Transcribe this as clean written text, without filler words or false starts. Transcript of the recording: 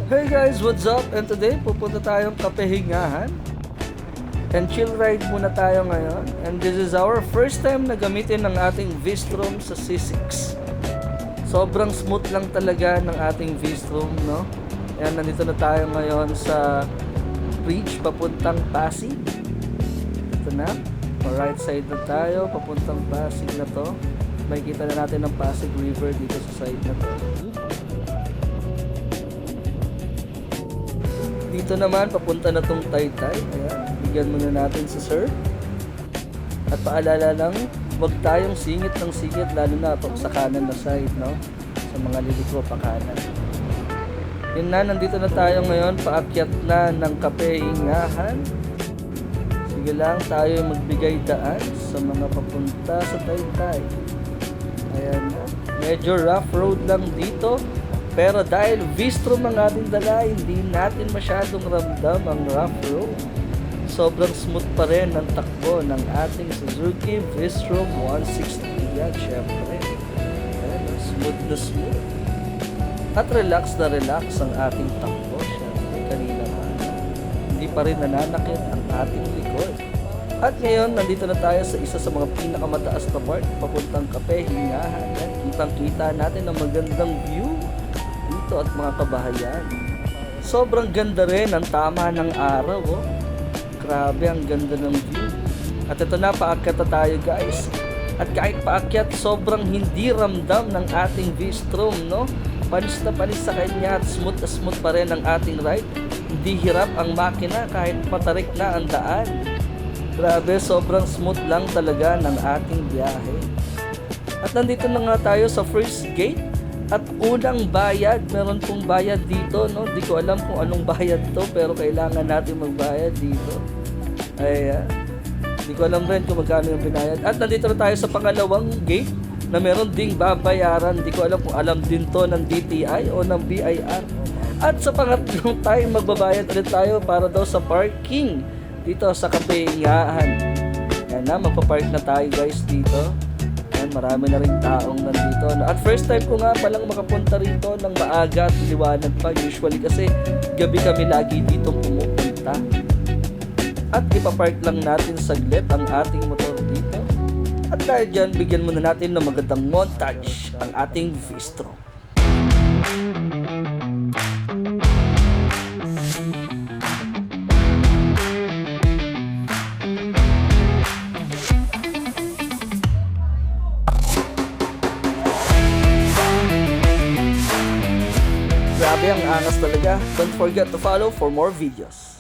Hey guys, what's up? And today, pupunta tayong kapehingahan. And chill ride muna tayo ngayon. And this is our first time na gamitin ng ating Vistrom sa C6. Sobrang smooth lang talaga ng ating Vistrom, no? Ayan, nandito na tayo ngayon sa bridge papuntang Pasig. Ito na. Pa-right side na tayo, papuntang Pasig na to. Makikita na natin ang Pasig River dito sa side na to. Dito naman, papunta na tong Taytay. Ayan, bigyan muna natin si sir. At paalala lang, huwag tayong singit ng singit, lalo na sa kanan na side, no? Sa mga liliko pa kanan. Yun na, nandito na tayo ngayon, paakyat na ng kapehingahan. Sige lang, tayo magbigay daan sa mga papunta sa Taytay. Ayan na. Medyo rough road lang dito. Pero dahil Vistrom ang ating dala, hindi natin masyadong ramdam ang rough road. Sobrang smooth pa rin ang takbo ng ating Suzuki Vistrom 160. Yan, syempre. Ayan, smooth na smooth. At relax na relax ang ating takbo. Syempre, kanina pa. Hindi pa rin nananakit ang ating likod. At ngayon, nandito na tayo sa isa sa mga pinakamataas na part, papuntang Kapehingahan. Kitang-kita natin ang magandang view dito at mga kabahayan. Sobrang ganda rin ang tama ng araw, oh. Grabe, ang ganda ng view. At ito na, paakyat na tayo guys. At kahit paakyat, sobrang hindi ramdam ng ating Vistrom, no? Panis na panis sa kanya at smooth na smooth pa rin ang ating ride. Hindi hirap ang makina kahit patarik na ang daan. Grabe, sobrang smooth lang talaga ng ating biyahe. At nandito na nga tayo sa first gate. At unang bayad, meron pong bayad dito, no? Di ko alam kung anong bayad to, pero kailangan natin magbayad dito. Ayan. Di ko alam rin kung magkano yung binayad. At nandito na tayo sa pangalawang gate na meron ding babayaran. Di ko alam kung alam din to ng DTI o ng BIR. At sa pangatlong time, magbabayad ulit tayo para daw sa parking dito sa Kapehingahan. Yan na, magpapark na tayo guys dito. Yan, marami na rin taong nandito. At first time ko nga palang makapunta rito ng maaga at liwanag pa. Usually kasi gabi kami lagi dito pumupunta. At ipapark lang natin saglit ang ating motor dito. At dahil dyan, bigyan muna natin ng magandang montage ang ating Vistrom. Grabe, ang angas talaga. Don't forget to follow for more videos.